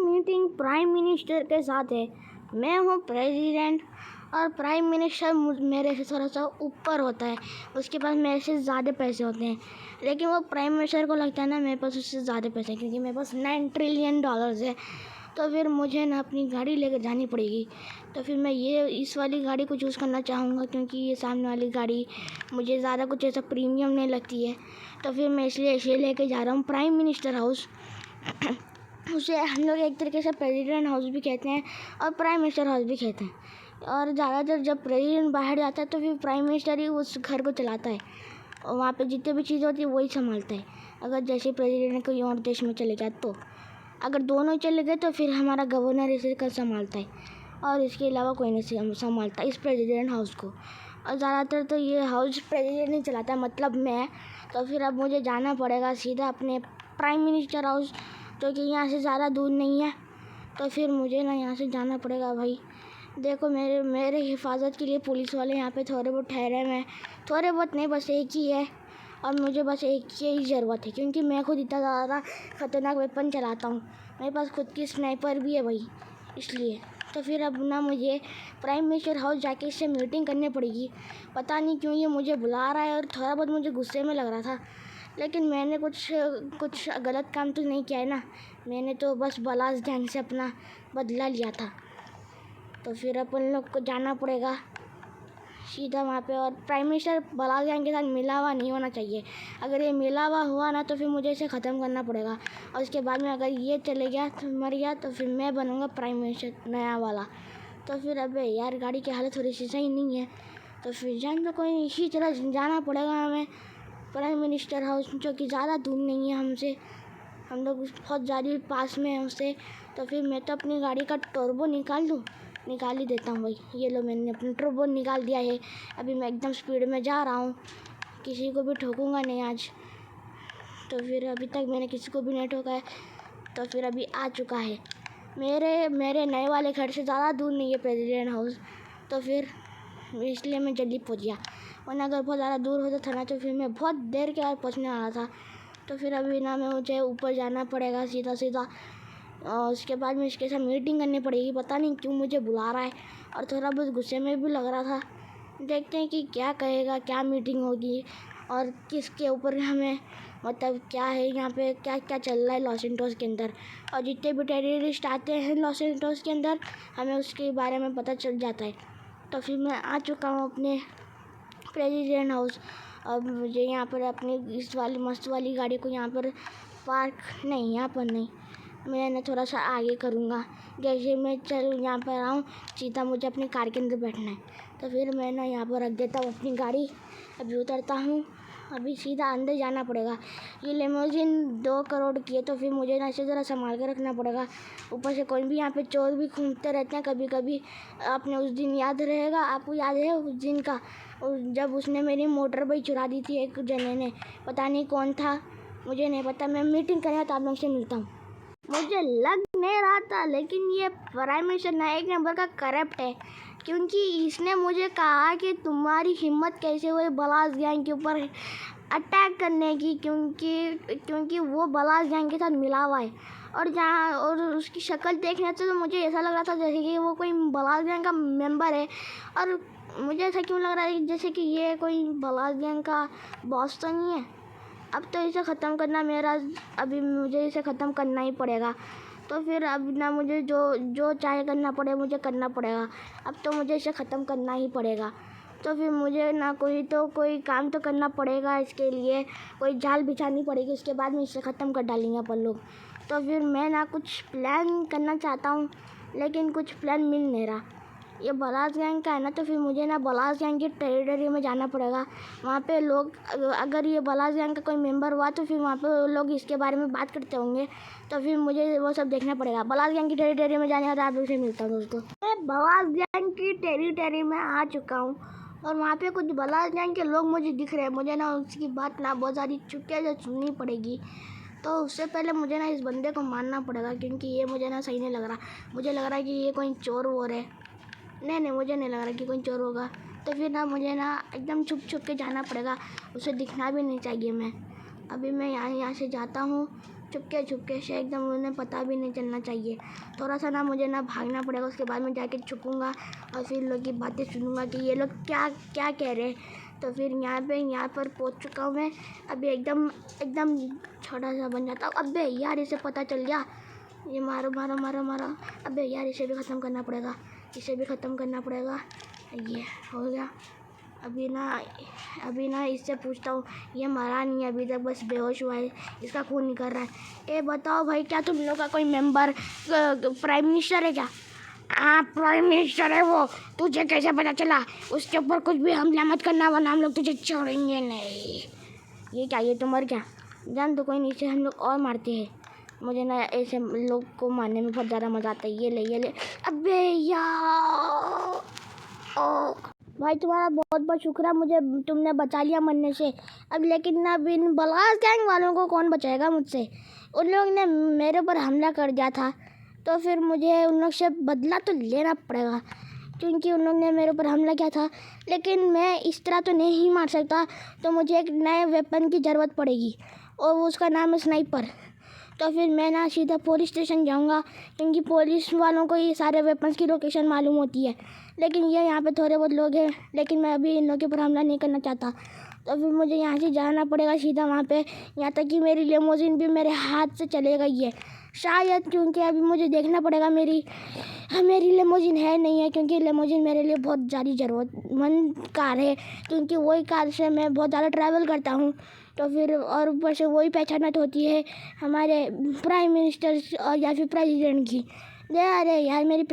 Meeting prime minister के साथ है। मैं हूँ प्रेसिडेंट और प्राइम मिनिस्टर मेरे से थोड़ा सा ऊपर होता है, उसके पास मेरे से ज़्यादा पैसे होते हैं। लेकिन वो प्राइम मिनिस्टर को लगता है ना मेरे पास उससे ज़्यादा पैसे हैं, क्योंकि मेरे पास $9 ट्रिलियन है। तो फिर मुझे ना अपनी गाड़ी लेकर जानी पड़ेगी। तो फिर मैं इस वाली गाड़ी को चूज़ करना चाहूँगा, क्योंकि ये सामने वाली गाड़ी मुझे ज़्यादा कुछ ऐसा प्रीमियम नहीं लगती है। तो फिर मैं इसलिए इसे लेके जा रहा हूँ प्राइम मिनिस्टर हाउस। उसे हम लोग एक तरीके से प्रेसिडेंट हाउस भी कहते हैं और प्राइम मिनिस्टर हाउस भी कहते हैं। और ज़्यादातर जब प्रेसिडेंट बाहर जाता है तो फिर प्राइम मिनिस्टर ही उस घर को चलाता है, और वहाँ पे जितनी भी चीज़ होती है वही संभालता है। अगर जैसे प्रेसिडेंट कोई और देश में चले गया, तो अगर दोनों चले गए तो फिर हमारा गवर्नर इसे का संभालता है, और इसके अलावा कोई नहीं संभालता इस प्रेसिडेंट हाउस को। और ज़्यादातर तो ये हाउस प्रेसिडेंट नहीं चलाता, मतलब मैं। तो फिर अब मुझे जाना पड़ेगा सीधा अपने प्राइम मिनिस्टर हाउस, जो कि यहाँ से ज़्यादा दूर नहीं है। तो फिर मुझे ना यहाँ से जाना पड़ेगा भाई। देखो मेरे हिफाजत के लिए पुलिस वाले यहाँ पे थोड़े बहुत ठहरे हुए हैं। थोड़े बहुत नहीं, बस एक ही है, और मुझे बस एक की ही ज़रूरत है, क्योंकि मैं खुद इतना ज़्यादा ख़तरनाक वेपन चलाता हूँ। मेरे पास खुद की स्नाइपर भी है भाई, इसलिए। तो फिर अब ना मुझे प्राइम मिनिस्टर हाउस जाके इससे मीटिंग करनी पड़ेगी। पता नहीं क्यों ये मुझे बुला रहा है, और थोड़ा बहुत मुझे गुस्से में लग रहा था, लेकिन मैंने कुछ गलत काम तो नहीं किया है ना। मैंने तो बस बलास गैंग से अपना बदला लिया था। तो फिर अपन लोग को जाना पड़ेगा सीधा वहाँ पे। और प्राइम मिनिस्टर बलास गैंग के साथ मिला हुआ नहीं होना चाहिए। अगर ये मिला हुआ हुआ ना तो फिर मुझे इसे ख़त्म करना पड़ेगा, और उसके बाद में अगर ये चले गया तो मर गया, तो फिर मैं बनूँगा प्राइम मिनिस्टर नया वाला। तो फिर अबे यार गाड़ी की हालत थोड़ी सी सही नहीं है। तो फिर जान तो कोई इसी तरह जाना पड़ेगा हमें प्राइम मिनिस्टर हाउस, जो कि ज़्यादा दूर नहीं है हमसे। हम लोग बहुत ज़्यादा पास में हैं उससे। तो फिर मैं तो अपनी गाड़ी का टर्बो निकाल ही देता हूँ भाई। ये लो, मैंने अपना टर्बो निकाल दिया है। अभी मैं एकदम स्पीड में जा रहा हूँ, किसी को भी ठोकूँगा नहीं आज। तो फिर अभी तक मैंने किसी को भी नहीं ठोका है। तो फिर अभी आ चुका है, मेरे नए वाले घर से ज़्यादा दूर नहीं है प्रेसिडेंट हाउस। तो फिर इसलिए मैं जल्दी पहुँच गया, वरना अगर बहुत ज़्यादा दूर होता था ना तो फिर मैं बहुत देर के बाद पहुँचने वाला था। तो फिर अभी ना मुझे ऊपर जाना पड़ेगा सीधा, और उसके बाद में इसके साथ मीटिंग करनी पड़ेगी। पता नहीं क्यों मुझे बुला रहा है, और थोड़ा बहुत गुस्से में भी लग रहा था। देखते हैं कि क्या कहेगा, क्या मीटिंग होगी, और किसके ऊपर हमें, मतलब क्या है यहाँ पे, क्या क्या चल रहा है लॉस एंटोस के अंदर। और जितने भी टेररिस्ट आते हैं लॉस एंटोस के अंदर, हमें उसके बारे में पता चल जाता है। तो फिर मैं आ चुका हूँ अपने प्रेसिडेंट हाउस। अब मुझे यहाँ पर अपनी इस वाली मस्त वाली गाड़ी को यहाँ पर यहाँ पर नहीं, मैं ना थोड़ा सा आगे करूँगा। जैसे मैं यहाँ पर आऊँ, सीधा मुझे अपनी कार के अंदर बैठना है। तो फिर मैं ना यहाँ पर रख देता हूँ अपनी गाड़ी। अभी उतरता हूँ, अभी सीधा अंदर जाना पड़ेगा। ये लिमोजिन 2 करोड़ की है, तो फिर मुझे ना इसे ज़रा संभाल कर रखना पड़ेगा। ऊपर से कोई भी यहाँ पे चोर भी घूमते रहते हैं कभी कभी। आपने उस दिन याद रहेगा, आपको याद है उस दिन का, जब उसने मेरी मोटर बाइक चुरा दी थी एक जने ने। पता नहीं कौन था, मुझे नहीं पता। मैं मीटिंग करें तो आप लोग से मिलता हूँ। मुझे लग नहीं रहा था, लेकिन ये प्राइम मिनिस्टर ना एक नंबर का करप्ट है, क्योंकि इसने मुझे कहा कि तुम्हारी हिम्मत कैसे हुई बलास गैंग के ऊपर अटैक करने की, क्योंकि वो बलास गैंग के साथ मिला हुआ है। और उसकी शक्ल देखने से तो मुझे ऐसा लग रहा था जैसे कि वो कोई बलास गैंग का मेंबर है। और मुझे ऐसा क्यों लग रहा है जैसे कि ये कोई बलास गैंग का बॉस तो नहीं है। अब तो इसे ख़त्म करना अभी मुझे इसे ख़त्म करना ही पड़ेगा। तो फिर अब ना मुझे जो चाहे करना पड़े मुझे करना पड़ेगा। अब तो मुझे इसे ख़त्म करना ही पड़ेगा। तो फिर मुझे ना कोई काम तो करना पड़ेगा, इसके लिए कोई जाल बिछानी पड़ेगी, उसके बाद में इसे ख़त्म कर डालेंगे अपन लोग। तो फिर मैं ना कुछ प्लान करना चाहता हूँ, लेकिन कुछ प्लान मिल नहीं रहा। ये बलास गैंग का है ना, तो फिर मुझे ना बलास गैंग के टेरिटरी में जाना पड़ेगा। वहाँ पे लोग, अगर ये बलास गैंग का कोई मेंबर हुआ तो फिर वहाँ पे लोग इसके बारे में बात करते होंगे। तो फिर मुझे वो सब देखना पड़ेगा। बलास गैंग की टेरिटरी में जाने का आप लोग से मिलता हूँ दोस्तों। मैं बलास गैंग की टेरिटरी में आ चुका हूँ, और वहाँ पे कुछ बलास गैंग के लोग मुझे दिख रहे हैं। मुझे ना उसकी बात ना बहुत सारी चुपके से सुननी पड़ेगी। तो उससे पहले मुझे ना इस बंदे को मारना पड़ेगा, क्योंकि ये मुझे ना सही नहीं लग रहा। मुझे लग रहा है कि ये कोई चोर वोर है। नहीं, मुझे नहीं लग रहा कि कोई चोर होगा। तो फिर ना मुझे ना एकदम छुप के जाना पड़ेगा, उसे दिखना भी नहीं चाहिए। मैं अभी मैं यहाँ से जाता हूँ, छुपके से एकदम उन्हें पता भी नहीं चलना चाहिए। थोड़ा सा ना मुझे ना भागना पड़ेगा, उसके बाद में जाके छुपूँगा और फिर लोग की बातें सुनूँगा कि ये लोग क्या क्या कह रहे हैं। तो फिर यहाँ पर पहुँच चुका हूँ मैं। अभी एकदम छोटा सा बन जाता हूँ। अबे यार, इसे पता चल गया। ये मारो मारो मारो मारो। अबे यार, इसे भी ख़त्म करना पड़ेगा, इसे भी ख़त्म करना पड़ेगा। ये हो गया। अभी ना इससे पूछता हूँ, ये मरा नहीं है अभी तक, बस बेहोश हुआ है, इसका खून निकल रहा है। ए बताओ भाई, क्या तुम लोग का कोई मेंबर प्राइम मिनिस्टर है क्या? हाँ, प्राइम मिनिस्टर है वो। तुझे कैसे पता चला? उसके ऊपर कुछ भी हमला मत करना, वरना हम लोग तुझे छोड़ेंगे नहीं। ये क्या, ये तो मर गया। जान तो कोई नहीं, इसे हम लोग और मारते हैं। मुझे ना ऐसे लोग को मारने में बहुत ज़्यादा मज़ा आता है। ये ले। अबे यार, ओ भाई, तुम्हारा बहुत बहुत शुक्र है, मुझे तुमने बचा लिया मरने से। अब लेकिन ना इन बलगास गैंग वालों को कौन बचाएगा मुझसे? उन लोग ने मेरे ऊपर हमला कर दिया था, तो फिर मुझे उन लोग से बदला तो लेना पड़ेगा, क्योंकि उन लोग ने मेरे ऊपर हमला किया था। लेकिन मैं इस तरह तो नहीं मार सकता, तो मुझे एक नए वेपन की ज़रूरत पड़ेगी और उसका नाम है स्नाइपर। तो फिर मैं ना सीधा पुलिस स्टेशन जाऊंगा, क्योंकि पुलिस वालों को ये सारे वेपन्स की लोकेशन मालूम होती है। लेकिन ये यहाँ पे थोड़े बहुत लोग हैं, लेकिन मैं अभी इन लोगों के ऊपर हमला नहीं करना चाहता। तो फिर मुझे यहाँ से जाना पड़ेगा सीधा वहाँ पे, यहाँ तक कि मेरी लिमोजिन भी मेरे हाथ से चले गई है शायद, क्योंकि अभी मुझे देखना पड़ेगा। मेरी लिमोजिन है नहीं है, क्योंकि लिमोजिन मेरे लिए बहुत ज़्यादा ज़रूरतमंद कार है, क्योंकि वही कार से मैं बहुत ज़्यादा ट्रैवल करता हूँ। तो फिर और ऊपर से वही पहचानत होती है हमारे प्राइम मिनिस्टर और या फिर प्रेसिडेंट की। अरे यार, मेरी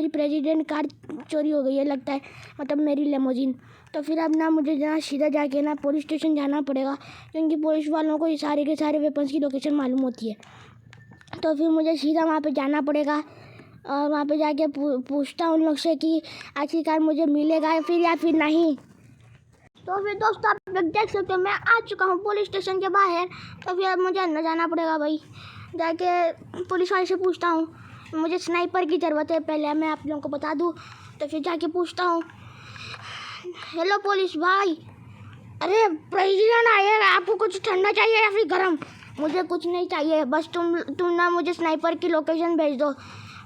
प्रेसिडेंट कार चोरी हो गई है लगता है, मतलब मेरी लिमोजिन। तो फिर अब ना मुझे जहाँ सीधा जाके ना पुलिस स्टेशन जाना पड़ेगा, क्योंकि पुलिस वालों को ये सारे के सारे वेपन्स की लोकेशन मालूम होती है। तो फिर मुझे सीधा वहाँ पे जाना पड़ेगा और वहाँ पे जाके पूछता हूँ उन लोग से कि आखिरकार मुझे मिलेगा या फिर नहीं। तो फिर दोस्तों, आप लोग देख सकते हो मैं आ चुका हूँ पुलिस स्टेशन के बाहर। तो फिर अब मुझे अंदर जाना पड़ेगा भाई। जाके पुलिस वाले से पूछता हूँ, मुझे स्नाइपर की ज़रूरत है, पहले मैं आप लोगों को बता दूँ। तो फिर जाके पूछता हूँ, हेलो पुलिस भाई, अरे प्रेसिडेंट आए, आपको कुछ ठंडा चाहिए या फिर गर्म? मुझे कुछ नहीं चाहिए, बस तुम ना मुझे स्नाइपर की लोकेशन भेज दो।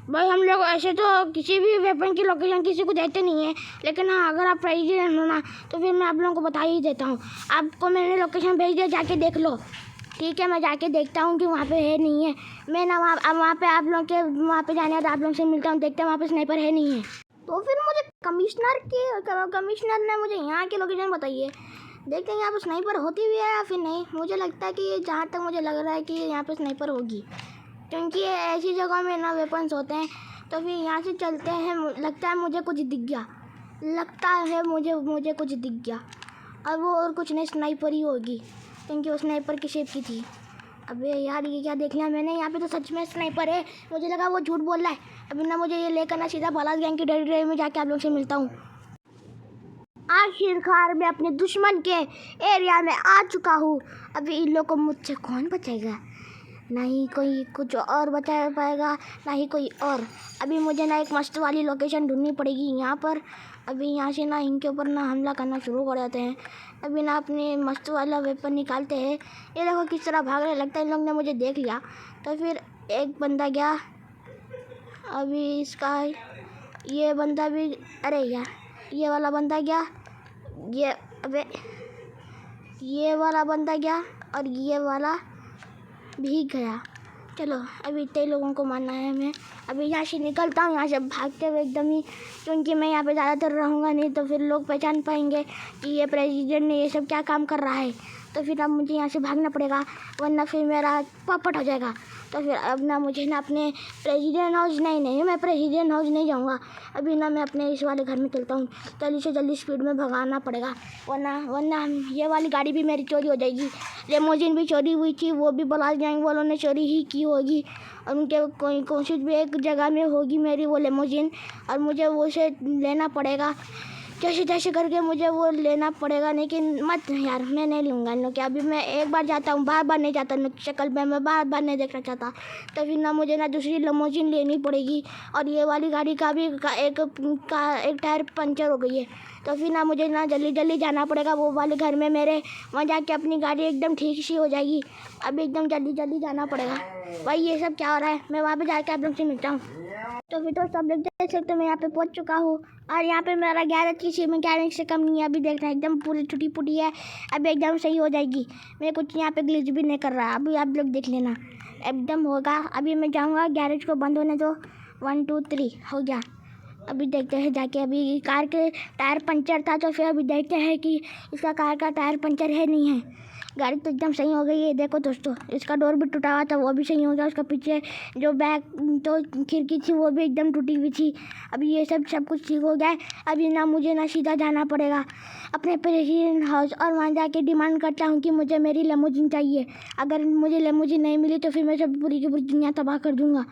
भाई, हम लोग ऐसे तो किसी भी वेपन की लोकेशन किसी को देते नहीं है, लेकिन हाँ, अगर आप प्रेसिडेंट हो ना, तो फिर मैं आप लोगों को बता ही देता हूँ। आपको मैंने लोकेशन भेज दिया, जाके देख लो। ठीक है, मैं जाके देखता हूँ कि वहाँ पे है नहीं है। मैं ना वहाँ पे आप लोग के वहाँ पे जाने आप लोग से मिलता हूँ, देखते हैं वहाँ पे स्नाइपर है नहीं है। तो फिर मुझे कमिश्नर ने मुझे यहाँ की लोकेशन बताई है। देखते हैं यहाँ पर स्नाइपर होती भी है या फिर नहीं। मुझे लगता है कि जहाँ तक मुझे लग रहा है कि यहाँ पे स्नाइपर होगी, क्योंकि ऐसी जगह में ना वेपन्स होते हैं। तो फिर यहाँ से चलते हैं। लगता है मुझे कुछ दिख गया, मुझे कुछ दिख गया। अब वो और कुछ नहीं, स्नाइपर ही होगी, क्योंकि वो स्नाइपर की शेप की थी। अबे यार, ये क्या देख लिया मैंने? यहाँ पे तो सच में स्नाइपर है। मुझे लगा वो झूठ बोल रहा है। अभी ना मुझे ये लेकर ना सीधा बलास गैंग की टेरिटरी में जाके आप लोग से मिलता हूँ। आखिरकार मैं अपने दुश्मन के एरिया में आ चुका हूँ। अभी इन लोग को मुझसे कौन बचाएगा? ना ही कोई कुछ और बचा पाएगा, ना ही कोई और। अभी मुझे ना एक मस्त वाली लोकेशन ढूंढनी पड़ेगी यहाँ पर। अभी यहाँ से ना इनके ऊपर ना हमला करना शुरू कर देते हैं। अभी ना अपने मस्त वाला वेपन निकालते हैं। ये देखो किस तरह भाग रहे, लगता है इन लोग ने मुझे देख लिया। तो फिर एक बंदा गया, अभी इसका ये बंदा भी, अरे यार, ये वाला बंदा गया, ये वाला बंदा गया और ये वाला भी गया। चलो, अभी इतने लोगों को मारना है हमें। अभी यहाँ से निकलता हूँ, यहाँ से भागते हुए एकदम ही, क्योंकि मैं यहाँ पे ज़्यादातर रहूँगा नहीं, तो फिर लोग पहचान पाएंगे कि ये प्रेसिडेंट ने ये सब क्या काम कर रहा है। तो फिर अब मुझे यहाँ से भागना पड़ेगा, वरना फिर मेरा पॉपट हो जाएगा। तो फिर अब ना मुझे ना अपने प्रेसिडेंट हाउस नहीं मैं प्रेसिडेंट हाउस नहीं जाऊँगा। अभी ना मैं अपने इस वाले घर में चलता हूँ। जल्दी से जल्दी स्पीड में भगाना पड़ेगा, वरना ये वाली गाड़ी भी मेरी चोरी हो जाएगी। लिमोजिन भी चोरी हुई थी, वो भी बलास गैंग वालों ने चोरी ही की होगी, और उनके कोशिश भी एक जगह में होगी मेरी वो लिमोजिन, और मुझे वो से लेना पड़ेगा। जैसे करके मुझे वो लेना पड़ेगा। लेकिन मत यार, मैं नहीं लूँगा इन लोग के। अभी मैं एक बार जाता हूँ, बार बार नहीं जाता इन लोग की शक्ल में, मैं बार बार नहीं देखना चाहता। तो फिर ना मुझे ना दूसरी लिमोजिन लेनी पड़ेगी। और ये वाली गाड़ी का भी एक टायर पंचर हो गई है, तो फिर ना मुझे ना जल्दी जल्दी जाना पड़ेगा वो वाले घर में मेरे, वहाँ जाके अपनी गाड़ी एकदम ठीक सी हो जाएगी। अभी एकदम जल्दी जल्दी जाना पड़ेगा भाई। ये सब क्या हो रहा है, मैं वहाँ पे जाके आप लोग से मिलता हूँ। तो फिर तो सब लोग देख सकते हो मैं यहाँ पे पहुँच चुका हूँ और यहाँ पे मेरा गैरेज किसी में गैरेज से कम नहीं है। अभी देख रहे हैं एकदम पूरी टूटी फूटी है, अभी एकदम सही हो जाएगी। मैं कुछ यहाँ पे ग्लिच भी नहीं कर रहा, अभी आप लोग देख लेना एकदम होगा। अभी मैं जाऊँगा गैरेज को बंद होने दो। 1 2 3 हो गया। अभी देखते हैं जाके, अभी कार के टायर पंचर था तो फिर अभी देखते हैं कि इसका कार का टायर पंचर है नहीं है। गाड़ी तो एकदम सही हो गई है। देखो दोस्तों, इसका डोर भी टूटा हुआ था वो भी सही हो गया। उसका पीछे जो बैक तो खिड़की थी वो भी एकदम टूटी हुई थी। अभी ये सब कुछ ठीक हो गया है। अभी ना मुझे ना सीधा जाना पड़ेगा अपने प्रेसिडेंट हाउस और वहाँ जाके डिमांड करता हूँ कि मुझे मेरी लेमोजिन चाहिए। अगर मुझे लेमोजिन नहीं मिली तो फिर मैं सब पूरी की पूरी दुनिया तबाह कर दूँगा।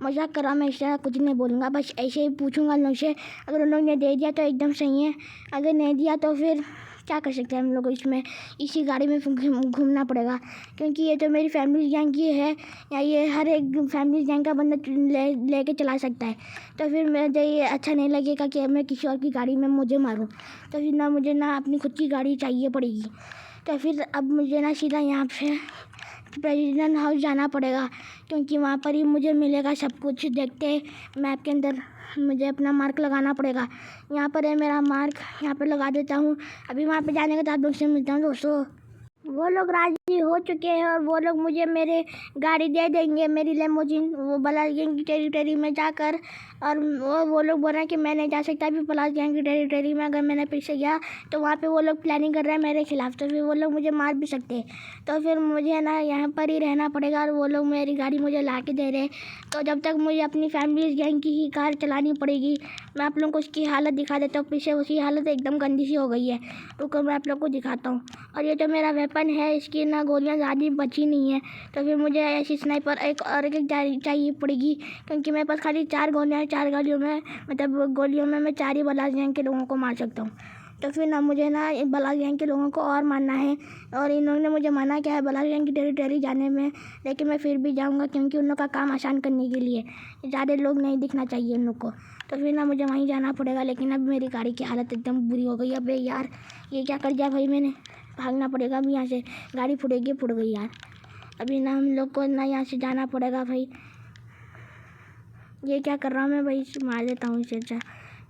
मजाक कर रहा, मैं इससे कुछ नहीं बोलूँगा, बस ऐसे ही पूछूंगा उन लोग से। अगर उन लोग ने दे दिया तो एकदम सही है, अगर नहीं दिया तो फिर क्या कर सकते हैं हम लोग। इसमें इसी गाड़ी में घूमना पड़ेगा क्योंकि ये तो मेरी फैमिली गैंग की है, या ये हर एक फैमिली गैंग का बंदा लेके चला सकता है। तो फिर मुझे ये अच्छा नहीं लगेगा कि मैं किसी और की गाड़ी में मुझे मारूँ। तो फिर ना मुझे ना अपनी खुद की गाड़ी चाहिए पड़ेगी। तो फिर अब मुझे ना सीधा यहाँ से प्रेसिडेंट हाउस जाना पड़ेगा क्योंकि वहाँ पर ही मुझे मिलेगा सब कुछ। देखते मैप के अंदर मुझे अपना मार्क लगाना पड़ेगा। यहाँ पर है मेरा मार्क, यहाँ पर लगा देता हूँ। अभी वहाँ पे जाने के बाद आप लोग से मिलता हूँ दोस्तों। वो लोग राजी हो चुके हैं और वो लोग मुझे मेरे गाड़ी दे देंगे, मेरी लेमोजिन, वो बलास गैंग की टेरिटरी में जाकर। और वो लोग बोल रहे हैं कि मैं नहीं जा सकता अभी बलास गैंग की टेरिटरी में। अगर मैंने पीछे गया तो वहाँ पे वो लोग प्लानिंग कर रहे हैं मेरे खिलाफ़, तो फिर वो लोग मुझे मार भी सकते हैं। तो फिर मुझे ना यहाँ पर ही रहना पड़ेगा और वो लोग मेरी गाड़ी मुझे ला के दे रहे हैं। तो जब तक मुझे अपनी फैमिली गैंग की ही कार चलानी पड़ेगी। मैं आप लोगों को उसकी हालत दिखा देता हूँ। पीछे उसकी हालत एकदम गंदी सी हो गई है, रुको मैं आप लोग को दिखाता हूँ। और ये जो मेरा वेपन है इसकी ना गोलियां ज़्यादा बची नहीं है, तो फिर मुझे ऐसी स्नाइपर एक चाहिए पड़ेगी क्योंकि मेरे पास खाली 4 गोलियां हैं। 4 गोलियों में मतलब गोलियों में मैं 4 ही बलास गैंग के लोगों को मार सकता हूँ। तो फिर ना मुझे ना बलास गैंग के लोगों को और मारना है और इन्होंने मुझे मना किया है बलास गैंग की टेरिटरी जाने में, लेकिन मैं फिर भी जाऊँगा क्योंकि उन लोग का काम आसान करने के लिए ज़्यादा लोग नहीं दिखना चाहिए उन लोग को। तो फिर ना मुझे वहीं जाना पड़ेगा। लेकिन अब मेरी गाड़ी की हालत एकदम बुरी हो गई। अबे यार ये क्या कर दिया भाई मैंने, भागना पड़ेगा अभी यहाँ से, गाड़ी फुटेगी, फुट गई यार। अभी ना हम लोग को ना यहाँ से जाना पड़ेगा भाई। ये क्या कर रहा हूँ मैं भाई, मार देता हूँ इसे अच्छा,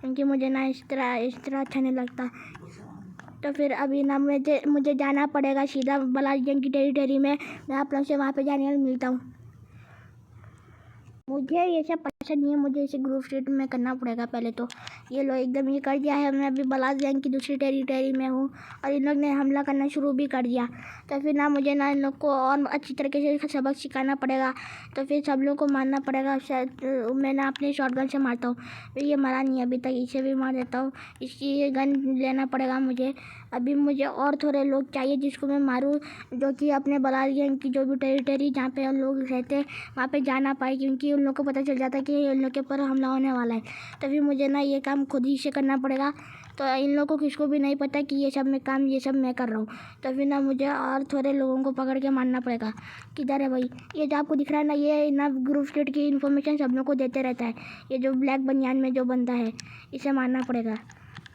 क्योंकि मुझे ना इस तरह अच्छा नहीं लगता। तो फिर अभी ना मुझे जाना पड़ेगा सीधा बलास गैंग की टेरिटरी में। मैं आप लोग से वहाँ पे जाने में मिलता हूँ। मुझे ये सब पसंद नहीं है, मुझे इसे ग्रुप स्टेट में करना पड़ेगा पहले। तो ये लोग एकदम ये कर दिया है, मैं अभी बलास गैंग की दूसरी टेरिटरी में हूँ और इन लोग ने हमला करना शुरू भी कर दिया। तो फिर ना मुझे ना इन लोग को और अच्छी तरीके से सबक सिखाना पड़ेगा। तो फिर सब लोग को मारना पड़ेगा। शायद मैं ना अपने शॉटगन से मारता हूँ, फिर ये मरा नहीं अभी तक, इसे भी मार देता हूँ। इसकी ये गन लेना पड़ेगा मुझे। अभी मुझे और थोड़े लोग चाहिए जिसको मैं मारूँ, जो कि अपने बलास गैंग की जो भी टेरिटरी जहाँ पे उन लोग रहते हैं वहाँ पे जाना पाए, क्योंकि उन लोग को पता चल जाता है कि उन लोग के ऊपर हमला होने वाला है। तो फिर मुझे ना ये काम खुद ही से करना पड़ेगा। तो इन लोगों को किसको भी नहीं पता कि ये सब मैं कर रहा हूँ। तो फिर ना मुझे और थोड़े लोगों को पकड़ के मारना पड़ेगा। किधर है भाई, ये जो आपको दिख रहा है ना, ये ना ग्रुप स्टेट की इन्फॉर्मेशन सब लोग को देते रहता है। ये जो ब्लैक बनियान में जो बंदा है इसे मारना पड़ेगा।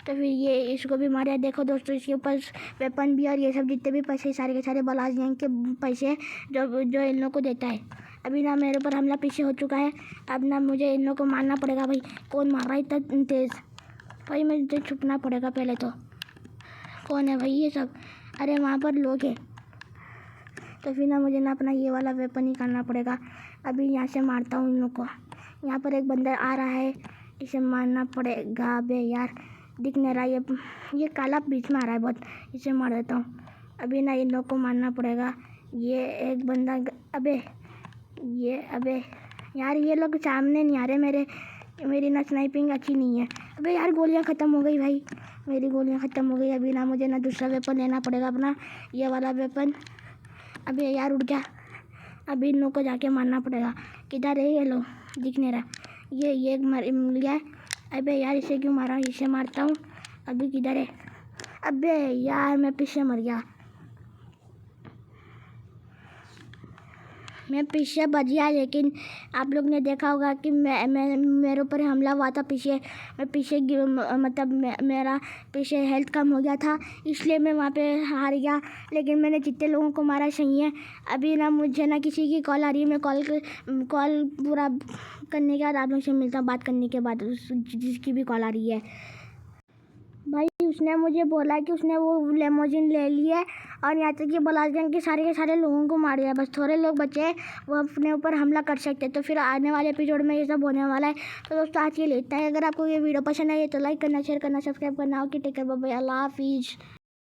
तो फिर ये इसको भी मारे। देखो दोस्तों, इसके ऊपर वेपन भी और ये सब जितने भी पैसे सारे के सारे बलास गैंग के पैसे जो इन लोग को देता है। अभी ना मेरे ऊपर हमला पीछे हो चुका है। अब ना मुझे इन लोग को मारना पड़ेगा भाई। कौन मार रहा है इतना तेज़ भाई, मुझे छुपना पड़ेगा पहले। तो कौन है भाई ये सब, अरे वहाँ पर लोग हैं। तो फिर ना मुझे ना अपना ये वाला वेपन ही करना पड़ेगा। अभी यहाँ से मारता हूँ इन लोग को। यहाँ पर एक बंदा आ रहा है, इसे मारना पड़ेगा। अबे यार दिख नहीं रहा, ये काला बीच में आ रहा है बहुत, इसे मार देता हूँ। अभी ना इन लोग को मारना पड़ेगा। ये एक बंदा अबे यार ये लोग सामने नहीं आ रहे मेरी ना स्नाइपिंग अच्छी नहीं है। अबे यार गोलियां ख़त्म हो गई भाई, मेरी गोलियां ख़त्म हो गई। अभी ना मुझे ना दूसरा वेपन लेना पड़ेगा अपना, ये वाला वेपन। अबे यार उठ गया, अभी इन लोग को जाके मारना पड़ेगा। किधर है ये लोग, दिख नहीं रहा। ये मिल गया। अबे यार इसे क्यों मारा, इसे मारता हूँ। अभी किधर है, अबे यार मैं पीछे मर गया। मैं पीछे बच गया, लेकिन आप लोग ने देखा होगा कि मैं मेरे ऊपर हमला हुआ था पीछे। मैं पीछे मतलब मेरा पीछे हेल्थ कम हो गया था, इसलिए मैं वहाँ पे हार गया। लेकिन मैंने जितने लोगों को मारा सही है। अभी ना मुझे ना किसी की कॉल आ रही है। मैं कॉल पूरा करने के बाद आप लोग से मिलता हूँ, बात करने के बाद जिसकी भी कॉल आ रही है। भाई उसने मुझे बोला कि उसने वो लेमोजिन ले ली है और यहाँ तक कि बलासगंज के सारे लोगों को मार दिया। बस थोड़े लोग बचे हैं, वो अपने ऊपर हमला कर सकते हैं। तो फिर आने वाले एपिसोड में ये सब होने वाला है। तो दोस्तों आज के लिए इतना ही। अगर आपको ये वीडियो पसंद आई है तो लाइक करना, शेयर करना, सब्सक्राइब करना। Okay, take care, bye bye, अल्लाह हाफिज़।